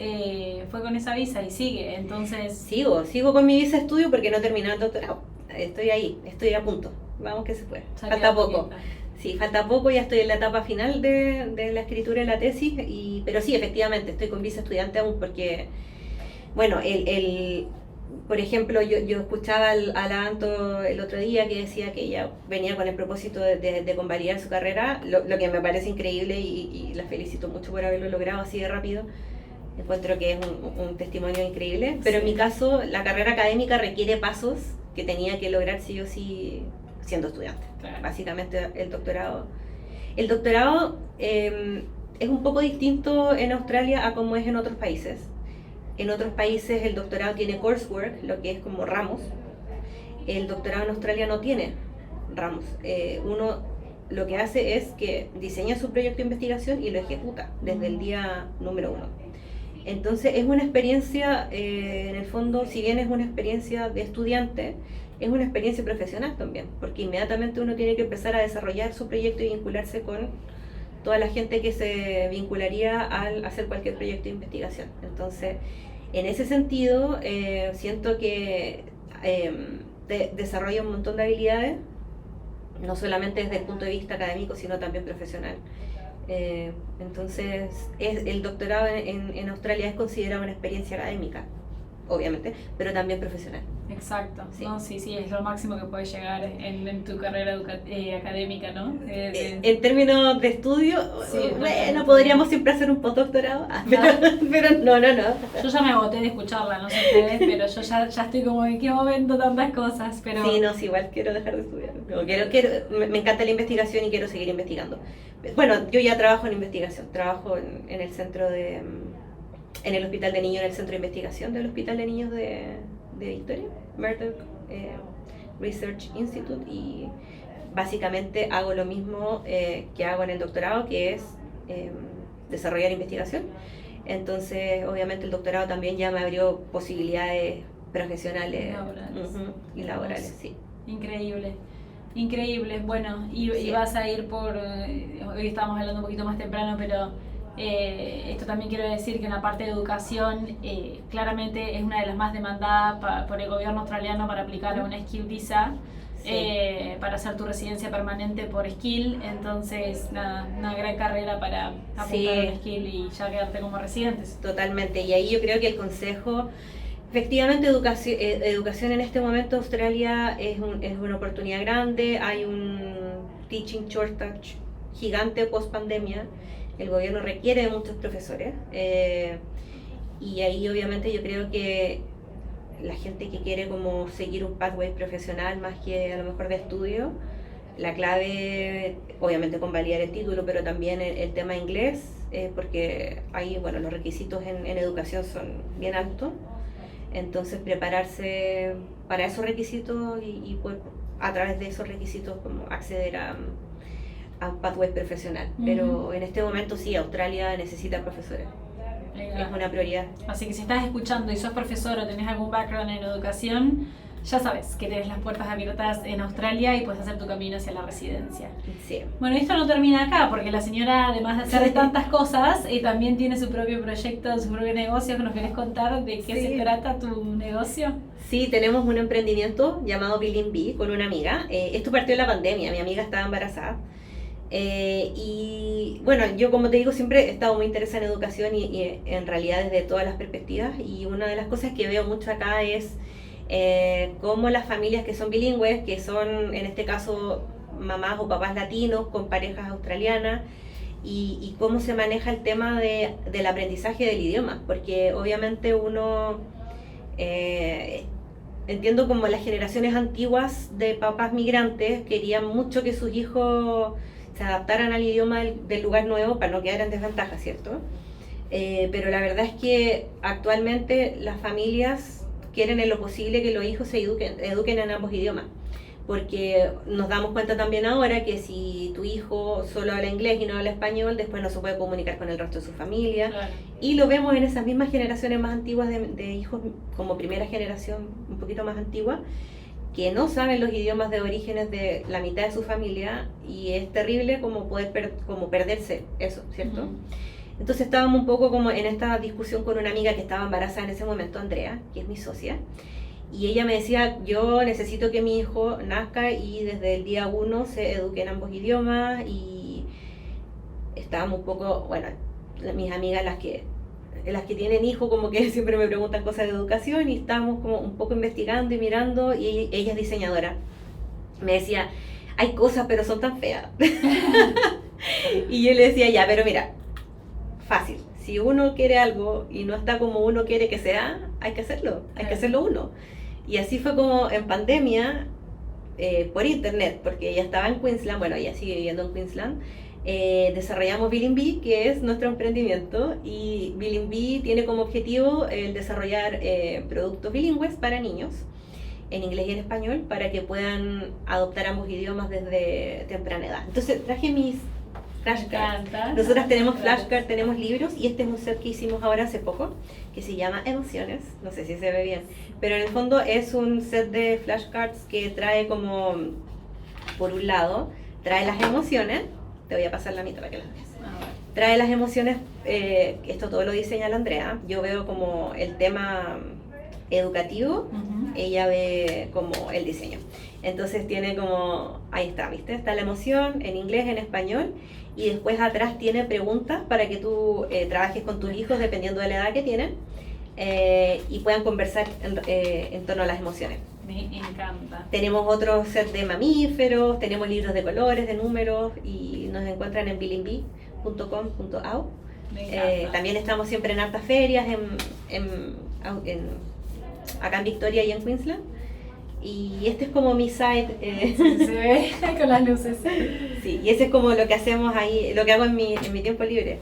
fue con esa visa, y sigue. Entonces sigo con mi visa de estudio porque no he terminado el doctorado. Estoy ahí, estoy a punto. Vamos que se puede. Falta poco. Sí, falta poco, ya estoy en la etapa final de la escritura de la tesis, pero sí, efectivamente, estoy con visa estudiante aún porque, bueno, por ejemplo, yo escuchaba a la Anto el otro día que decía que ella venía con el propósito de convalidar su carrera, lo que me parece increíble y la felicito mucho por haberlo logrado así de rápido. Encuentro que es un testimonio increíble, pero en mi caso la carrera académica requiere pasos que tenía que lograr sí o sí siendo estudiante. Claro. Básicamente el doctorado. El doctorado es un poco distinto en Australia a como es en otros países. En otros países el doctorado tiene coursework, lo que es como ramos. El doctorado en Australia no tiene ramos. Uno lo que hace es que diseña su proyecto de investigación y lo ejecuta desde el día número 1. Entonces es una experiencia, en el fondo, si bien es una experiencia de estudiante, es una experiencia profesional también, porque inmediatamente uno tiene que empezar a desarrollar su proyecto y vincularse con toda la gente que se vincularía al hacer cualquier proyecto de investigación. Entonces, en ese sentido, siento que desarrolla un montón de habilidades, no solamente desde el punto de vista académico, sino también profesional. Entonces, el doctorado en Australia es considerado una experiencia académica, obviamente, pero también profesional. Exacto, sí. No, sí, es lo máximo que puedes llegar en tu carrera académica, ¿no? En términos de estudio, sí, bueno, podríamos siempre hacer un postdoctorado, pero no. Yo ya me agoté de escucharla, no sé ustedes, pero yo ya estoy como en qué momento tantas cosas, pero... Sí, no, sí, igual quiero dejar de estudiar. No, me encanta la investigación y quiero seguir investigando. Bueno, yo ya trabajo en investigación, trabajo en el centro en el Hospital de Niños, en el Centro de Investigación del Hospital de Niños de Victoria, Murdoch Research Institute, y básicamente hago lo mismo que hago en el doctorado, que es desarrollar investigación. Entonces, obviamente el doctorado también ya me abrió posibilidades profesionales y laborales, sí. Increíble. Bueno, y vas a ir hoy estábamos hablando un poquito más temprano, pero Esto también quiero decir que en la parte de educación claramente es una de las más demandadas por el gobierno australiano para aplicar a una Skill Visa. Sí. Para hacer tu residencia permanente por Skill, entonces una gran carrera para apuntar Sí. a Skill y ya quedarte como residentes. Totalmente, y ahí yo creo que el consejo, efectivamente educación en este momento Australia es una oportunidad grande, hay un teaching shortage gigante post pandemia, el gobierno requiere de muchos profesores, y ahí obviamente yo creo que la gente que quiere como seguir un pathway profesional más que a lo mejor de estudio, la clave, obviamente convalidar el título, pero también el tema inglés, porque ahí, bueno, los requisitos en educación son bien altos, entonces prepararse para esos requisitos y poder a través de esos requisitos como acceder a un pathway profesional. Pero en este momento sí, Australia necesita profesores. Es una prioridad. Así que si estás escuchando y sos profesor o tenés algún background en educación, ya sabes que tenés las puertas abiertas en Australia y puedes hacer tu camino hacia la residencia. Sí. Bueno, esto no termina acá, porque la señora, además de hacer tantas cosas, también tiene su propio proyecto, su propio negocio. ¿Nos querés contar de qué se trata tu negocio? Sí, tenemos un emprendimiento llamado Billing Bee con una amiga. Esto partió en la pandemia, mi amiga estaba embarazada. Y bueno, yo como te digo siempre he estado muy interesada en educación y en realidad desde todas las perspectivas, y una de las cosas que veo mucho acá es cómo las familias que son bilingües, que son en este caso mamás o papás latinos con parejas australianas, y cómo se maneja el tema del aprendizaje del idioma, porque obviamente uno entiendo como las generaciones antiguas de papás migrantes querían mucho que sus hijos se adaptaran al idioma del lugar nuevo para no quedar en desventaja, ¿cierto? Pero la verdad es que actualmente las familias quieren en lo posible que los hijos se eduquen en ambos idiomas, porque nos damos cuenta también ahora que si tu hijo solo habla inglés y no habla español, después no se puede comunicar con el resto de su familia. Claro. Y lo vemos en esas mismas generaciones más antiguas de hijos, como primera generación un poquito más antigua, que no saben los idiomas de orígenes de la mitad de su familia, y es terrible como poder como perderse eso, ¿cierto? Uh-huh. Entonces estábamos un poco como en esta discusión con una amiga que estaba embarazada en ese momento, Andrea, que es mi socia, y ella me decía, yo necesito que mi hijo nazca y desde el día 1 se eduque en ambos idiomas, y estábamos un poco, bueno, mis amigas las que tienen hijos como que siempre me preguntan cosas de educación, y estábamos como un poco investigando y mirando, y ella es diseñadora. Me decía, hay cosas pero son tan feas. Y yo le decía, ya, pero mira, fácil, si uno quiere algo y no está como uno quiere que sea, hay que hacerlo, hay que hacerlo uno. Y así fue como en pandemia, por internet, porque ella estaba en Queensland, bueno, ella sigue viviendo en Queensland, desarrollamos Billing Bee, que es nuestro emprendimiento, y Billing Bee tiene como objetivo el desarrollar productos bilingües para niños, en inglés y en español, para que puedan adoptar ambos idiomas desde temprana edad. Entonces traje mis flashcards. Nosotras tenemos flashcards, tenemos libros, y este es un set que hicimos ahora hace poco, que se llama Emociones, no sé si se ve bien, pero en el fondo es un set de flashcards que trae como, por un lado, trae las emociones. Te voy a pasar la mitad para que las veas. Trae las emociones, esto todo lo diseña la Andrea. Yo veo como el tema educativo, ella ve como el diseño. Entonces tiene como, ahí está, ¿viste? Está la emoción en inglés, en español, y después atrás tiene preguntas para que tú trabajes con tus hijos dependiendo de la edad que tienen, y puedan conversar en torno a las emociones. Me encanta. Tenemos otro set de mamíferos, tenemos libros de colores, de números, y nos encuentran en billingbee.com.au. También estamos siempre en hartas ferias, acá en Victoria y en Queensland. Y este es como mi site. Sí, se ve con las luces. Sí, y ese es como lo que hacemos ahí, lo que hago en mi tiempo libre.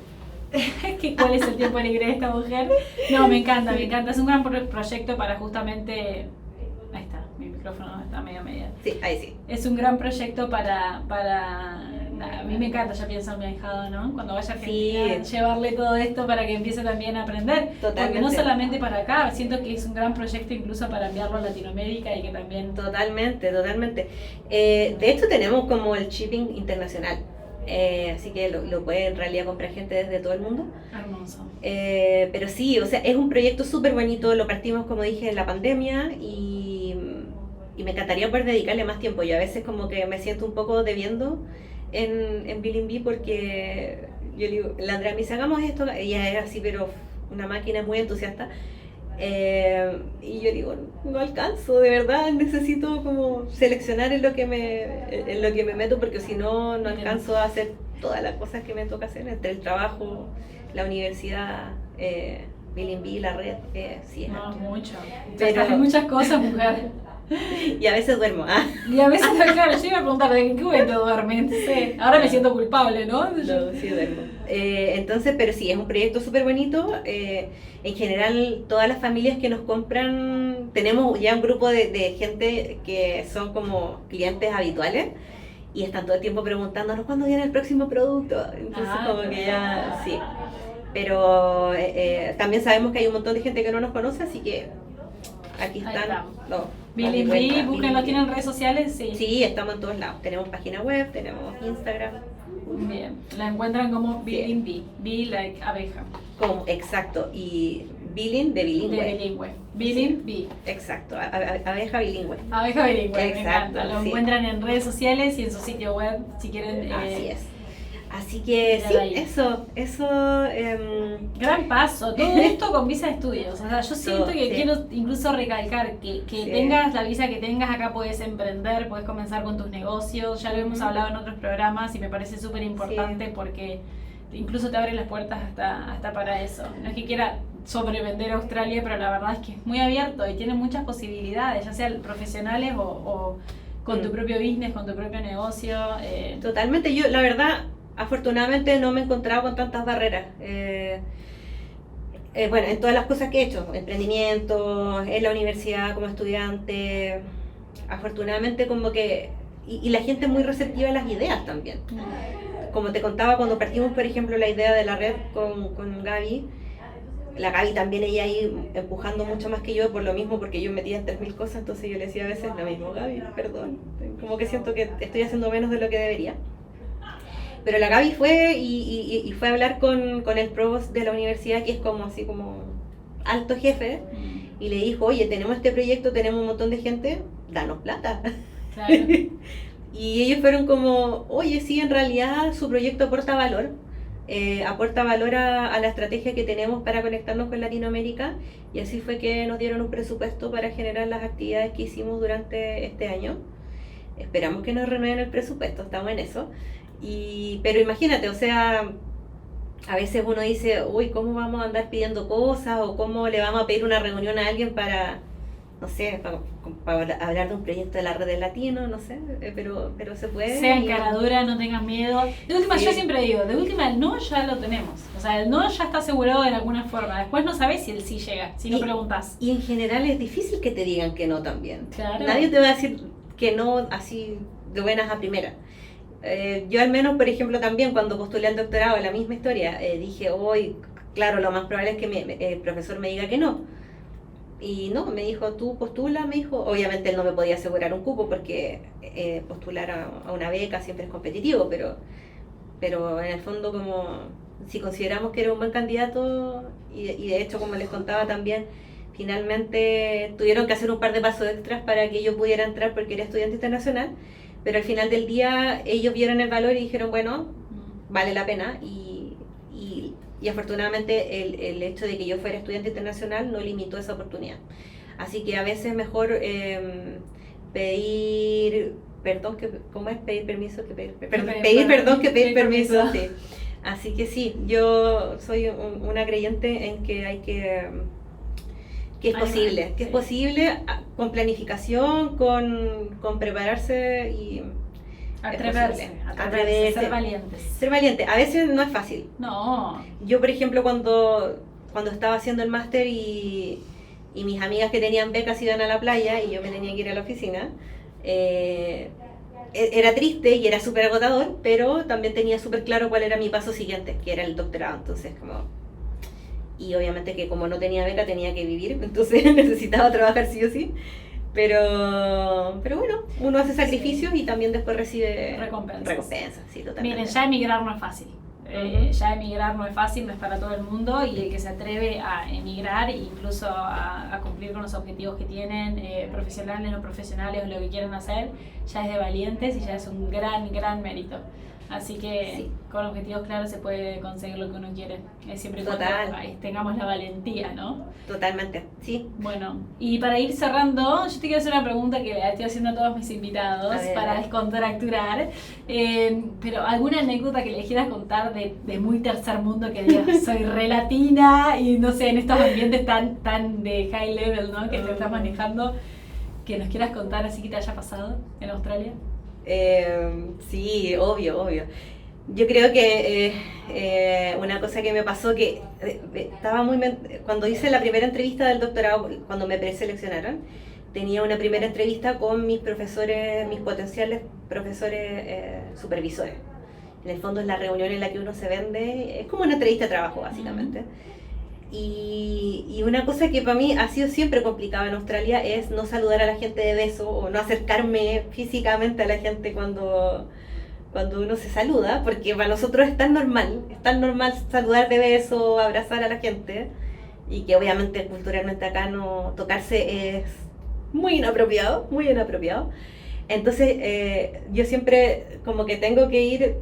¿Cuál es el tiempo libre de esta mujer? No, me encanta, me encanta. Es un gran proyecto para justamente... Ahí está, mi micrófono está media. Sí, ahí sí. Es un gran proyecto para a mí me encanta, ya pienso en mi ahijado, ¿no? Cuando vaya a Argentina, llevarle todo esto para que empiece también a aprender. Totalmente. Porque no solamente para acá, siento que es un gran proyecto incluso para enviarlo a Latinoamérica y que también... Totalmente. De hecho tenemos como el shipping internacional. así que lo puede en realidad comprar gente desde todo el mundo. Hermoso. Pero sí, o sea, es un proyecto súper bonito, lo partimos como dije en la pandemia y me encantaría poder dedicarle más tiempo. Yo a veces como que me siento un poco debiendo en Billing Bee porque yo le digo, la Andrea me dice, hagamos esto, ella es así, pero una máquina muy entusiasta. Y yo digo, no alcanzo, de verdad, necesito como seleccionar en lo que me meto, porque si no, no alcanzo a hacer todas las cosas que me toca hacer, entre el trabajo, la universidad, Billing Bee, la red, sí es No, harto. mucho. Pero- Hay muchas cosas, mujer. Y a veces duermo, Y a veces, claro, yo iba a preguntar, ¿de qué momento duermes? No sé. Ahora me siento culpable, ¿no? No, sí duermo. Entonces, pero sí, es un proyecto súper bonito. En general, todas las familias que nos compran, tenemos ya un grupo de gente que son como clientes habituales y están todo el tiempo preguntándonos cuándo viene el próximo producto. Entonces, como qué que ya, sí. Pero también sabemos que hay un montón de gente que no nos conoce, así que aquí Ahí están. está. No, Billing a mi Bee, cuenta, búsquenlo, Billing ¿tienen Bee. redes sociales? Sí. Sí, estamos en todos lados. Tenemos página web, tenemos Instagram. Bien, la encuentran como Sí. Billing Bee. Bee like abeja. Exacto, y billing de bilingüe. De bilingüe. Billing Bee. Exacto, abeja bilingüe. Abeja bilingüe, me Exacto, encanta. Lo sí. encuentran en redes sociales y en su sitio web si quieren. Así es. Así que mirar sí, ahí. eso. Gran paso, todo esto con visa de estudios. O sea, yo siento que sí. quiero incluso recalcar que Sí. tengas la visa que tengas, acá puedes emprender, puedes comenzar con tus negocios. Ya lo hemos hablado en otros programas y me parece súper importante Sí. porque incluso te abre las puertas hasta para eso. No es que quiera sobrevender Australia, pero la verdad es que es muy abierto y tiene muchas posibilidades, ya sean profesionales o con tu propio business, con tu propio negocio. Totalmente, yo la verdad, afortunadamente no me he encontrado con tantas barreras. Bueno, en todas las cosas que he hecho, emprendimiento, en la universidad como estudiante, afortunadamente como que, y la gente es muy receptiva a las ideas también. Como te contaba, cuando partimos, por ejemplo, la idea de la red con Gaby, la Gaby también ella ahí empujando mucho más que yo por lo mismo, porque yo metía en 3000 cosas, entonces yo le decía a veces lo mismo, Gaby, perdón, como que siento que estoy haciendo menos de lo que debería. Pero la Gaby fue y fue a hablar con el provost de la universidad, que es como así como alto jefe, y le dijo, oye, tenemos este proyecto, tenemos un montón de gente, danos plata. Claro. Y ellos fueron como, oye, sí, en realidad su proyecto aporta valor a la estrategia que tenemos para conectarnos con Latinoamérica, y así fue que nos dieron un presupuesto para generar las actividades que hicimos durante este año. Esperamos que nos renueven el presupuesto, estamos en eso. Pero imagínate, o sea, a veces uno dice, uy, ¿cómo vamos a andar pidiendo cosas? O ¿cómo le vamos a pedir una reunión a alguien para, no sé, para hablar de un proyecto de la red del latino, no sé, pero se puede. Sea encaradura, no tengan miedo. De última, Sí. yo siempre digo, de última el no ya lo tenemos. O sea, el no ya está asegurado de alguna forma. Después no sabes si el sí llega, si no preguntas. Y en general es difícil que te digan que no también. Claro. Nadie te va a decir que no así de buenas a primeras. Yo al menos, por ejemplo, también cuando postulé al doctorado, la misma historia, dije, hoy, claro, lo más probable es que el profesor me diga que no. Y no, me dijo, tú postula, me dijo. Obviamente él no me podía asegurar un cupo porque postular a una beca siempre es competitivo, pero en el fondo como si consideramos que era un buen candidato, y de hecho, como les contaba también, finalmente tuvieron que hacer un par de pasos extras para que yo pudiera entrar porque era estudiante internacional, pero al final del día ellos vieron el valor y dijeron, bueno, vale la pena, y afortunadamente el hecho de que yo fuera estudiante internacional no limitó esa oportunidad. Así que a veces mejor pedir perdón que, ¿cómo es? Pedir permiso que pedir perdón que pedir permiso. Sí. Así que sí, yo soy una creyente en que hay que es posible, que es posible con planificación, con prepararse y atreverse, ser valientes. Ser valiente, a veces no es fácil. No. Yo, por ejemplo, cuando estaba haciendo el máster y mis amigas que tenían becas iban a la playa y yo me tenía que ir a la oficina, era triste y era súper agotador, pero también tenía súper claro cuál era mi paso siguiente, que era el doctorado. Entonces, y obviamente que como no tenía beca tenía que vivir, entonces necesitaba trabajar sí o sí. Pero bueno, uno hace sacrificios y también después recibe recompensas. Sí, totalmente. Miren, ya emigrar no es fácil. Ya emigrar no es fácil, no es para todo el mundo, y el que se atreve a emigrar, incluso a cumplir con los objetivos que tienen, profesionales, no profesionales, o lo que quieran hacer, ya es de valientes y ya es un gran mérito. Así que sí, con objetivos claros se puede conseguir lo que uno quiere, siempre y cuando tengamos la valentía, ¿no? Totalmente, sí. Bueno, y para ir cerrando, yo te quiero hacer una pregunta que le estoy haciendo a todos mis invitados para descontracturar, pero ¿alguna anécdota que les quieras contar de muy tercer mundo, que digas, soy re latina y no sé, en estos ambientes tan de high level, ¿no?, que te estás manejando, que nos quieras contar así que te haya pasado en Australia? Sí, obvio. Yo creo que una cosa que me pasó que estaba cuando hice la primera entrevista del doctorado, cuando me preseleccionaron, tenía una primera entrevista con mis profesores, mis potenciales profesores supervisores. En el fondo es la reunión en la que uno se vende, es como una entrevista de trabajo básicamente. Y una cosa que para mí ha sido siempre complicada en Australia es no saludar a la gente de beso o no acercarme físicamente a la gente cuando uno se saluda, porque para nosotros es tan normal saludar de beso, abrazar a la gente, y que obviamente culturalmente acá no tocarse es muy inapropiado. Entonces yo siempre como que tengo que ir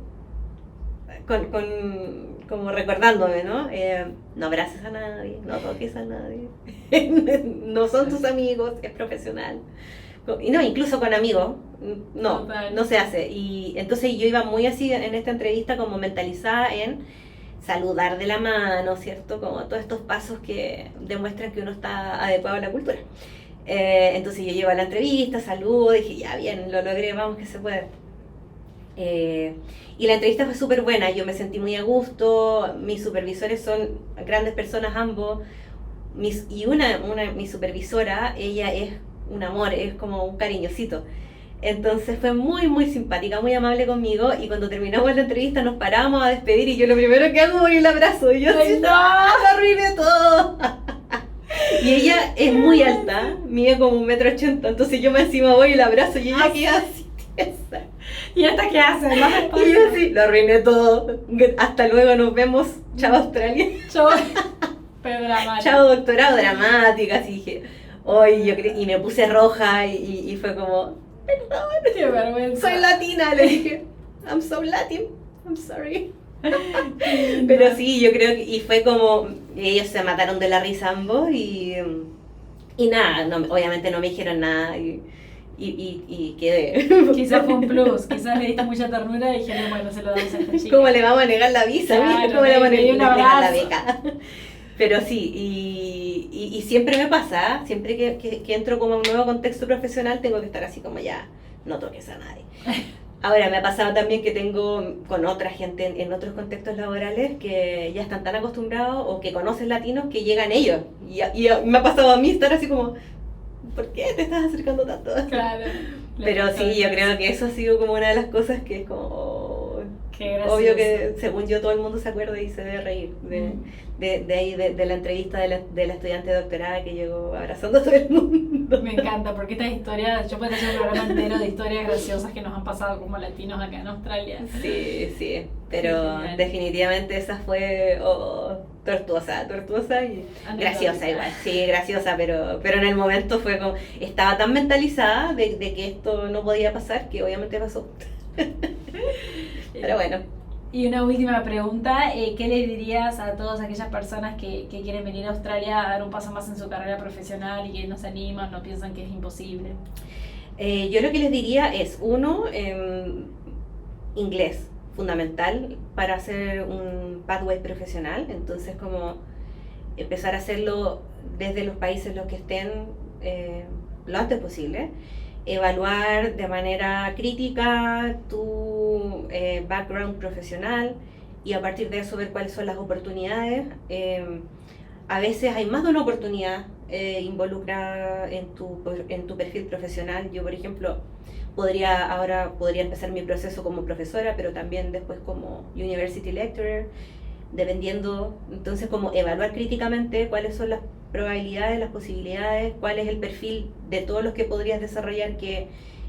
como recordándome, ¿no? No abraces a nadie, no toques a nadie, no son tus amigos, es profesional. Y no, incluso con amigos, no se hace. Y entonces yo iba muy así en esta entrevista, como mentalizada en saludar de la mano, ¿cierto? Como todos estos pasos que demuestran que uno está adecuado a la cultura. Entonces yo llego a la entrevista, saludo, dije, ya bien, lo logré, vamos que se puede. Y la entrevista fue súper buena, yo me sentí muy a gusto, mis supervisores son grandes personas ambos, mi supervisora, ella es un amor, es como un cariñosito. Entonces fue muy simpática, muy amable conmigo, y cuando terminamos la entrevista nos paramos a despedir y yo lo primero que hago es el abrazo, y yo así, ¡no! ¡Lo arruiné todo! Y ella es muy alta, mide como 1,80 m, entonces yo más encima voy y la abrazo y ella queda así tiesa. ¿Y hasta qué hace? Y yo así, lo arruiné todo, hasta luego, nos vemos, chao Australia. Chao doctorado, dramática, así dije, y me puse roja y fue como, perdón, qué vergüenza, soy latina, le dije, I'm so Latin, I'm sorry. Pero sí, yo creo que, y fue como, ellos se mataron de la risa ambos y nada, obviamente no me dijeron nada y quedé. Quizás fue un plus, quizás le diste mucha ternura y dijeron, bueno, se lo damos a esta chica. ¿Cómo le vamos a negar la visa? Claro, ¿Cómo le vamos a negar la beca? beca? Pero sí, y siempre me pasa, siempre que entro como a un nuevo contexto profesional, tengo que estar así como ya, no toques a nadie. Ahora, me ha pasado también que tengo con otra gente en otros contextos laborales que ya están tan acostumbrados o que conocen latinos que llegan ellos. Y me ha pasado a mí estar así como, ¿por qué te estás acercando tanto? Claro. Pero sí, yo creo que eso ha sido como una de las cosas que es como... obvio que según yo todo el mundo se acuerda y se debe reír de la entrevista de la estudiante doctorada que llegó abrazando a todo el mundo. Me encanta, porque estas historias, yo puedo hacer un programa entero de historias graciosas que nos han pasado como latinos acá en Australia. Sí, pero sí, definitivamente esa fue tortuosa y graciosa igual, sí, graciosa, pero en el momento fue como, estaba tan mentalizada de que esto no podía pasar que obviamente pasó. Pero bueno. Y una última pregunta, ¿qué le dirías a todas aquellas personas que quieren venir a Australia a dar un paso más en su carrera profesional y que no se animan, no piensan que es imposible? Yo lo que les diría es, uno, inglés, fundamental para hacer un pathway profesional, entonces como empezar a hacerlo desde los países en los que estén lo antes posible. Evaluar de manera crítica tu background profesional y a partir de eso ver cuáles son las oportunidades. A veces hay más de una oportunidad involucrada en tu perfil profesional. Yo, por ejemplo, ahora podría empezar mi proceso como profesora, pero también después como university lecturer. dependiendo, entonces como evaluar críticamente cuáles son las probabilidades, las posibilidades, cuál es el perfil de todos los que podrías desarrollar que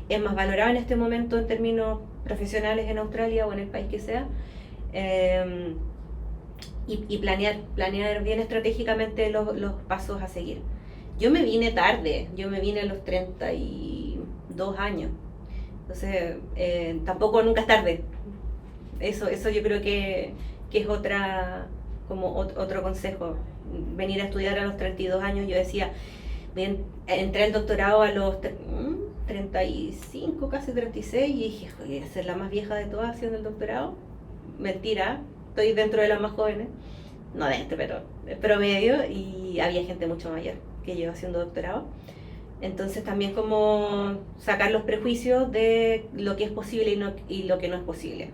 es más valorado en este momento en términos profesionales en Australia o en el país que sea, y planear bien estratégicamente los pasos a seguir. Yo me vine tarde, yo me vine a los 32 años, entonces tampoco nunca es tarde. Eso yo creo que es otro consejo. Venir a estudiar a los 32 años, yo decía, entré al doctorado a los 35, casi 36, y dije, voy a ser la más vieja de todas haciendo el doctorado. Mentira, estoy dentro de las más jóvenes, no dentro, pero promedio, y había gente mucho mayor que yo haciendo doctorado. Entonces también como sacar los prejuicios de lo que es posible y lo que no es posible.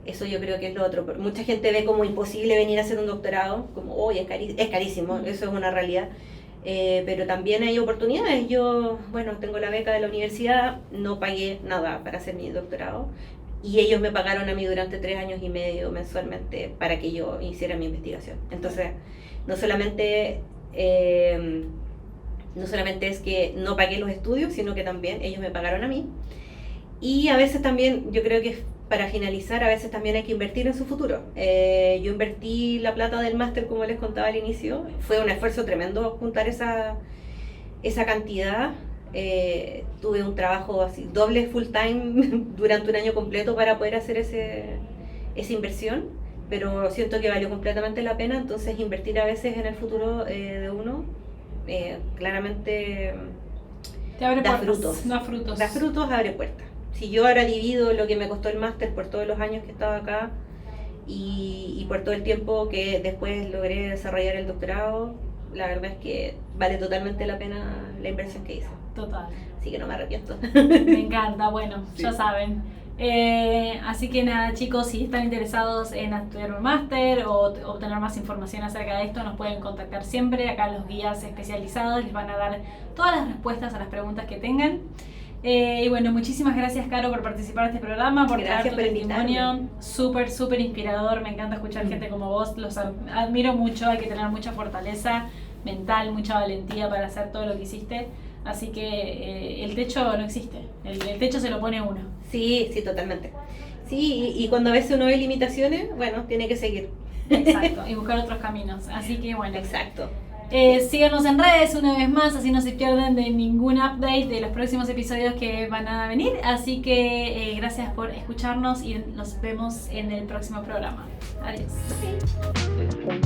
Eso yo creo que es lo otro. Mucha gente ve como imposible venir a hacer un doctorado, como, oye, es carísimo, eso es una realidad. Pero también hay oportunidades. Yo, tengo la beca de la universidad, no pagué nada para hacer mi doctorado, y ellos me pagaron a mí durante 3 años y medio mensualmente para que yo hiciera mi investigación. Entonces, no solamente es que no pagué los estudios, sino que también ellos me pagaron a mí. Y a veces también, yo creo que para finalizar, a veces también hay que invertir en su futuro. Yo invertí la plata del máster, como les contaba al inicio. Fue un esfuerzo tremendo juntar esa cantidad. Tuve un trabajo así, doble full time durante un año completo para poder hacer esa inversión, pero siento que valió completamente la pena. Entonces invertir a veces en el futuro de uno claramente te abre da puertas, frutos. Da frutos, abre puertas. Si yo ahora divido lo que me costó el máster por todos los años que estaba acá y por todo el tiempo que después logré desarrollar el doctorado, la verdad es que vale totalmente la pena la inversión que hice. Total. Así que no me arrepiento. Me encanta, bueno, sí. Ya saben. Así que nada, chicos, si están interesados en estudiar un máster o obtener más información acerca de esto, nos pueden contactar siempre. Acá los guías especializados les van a dar todas las respuestas a las preguntas que tengan. Y bueno, muchísimas gracias, Caro, por participar de este programa, por traer tu testimonio. Súper, súper inspirador. Me encanta escuchar gente como vos. Los admiro mucho. Hay que tener mucha fortaleza mental, mucha valentía para hacer todo lo que hiciste. Así que el techo no existe. El techo se lo pone uno. Sí, totalmente. Sí, y cuando a veces uno ve limitaciones, tiene que seguir. Exacto, y buscar otros caminos. Así que bueno. Exacto. Síganos en redes una vez más, así no se pierden de ningún update de los próximos episodios que van a venir. Así que gracias por escucharnos y nos vemos en el próximo programa. Adiós. Okay.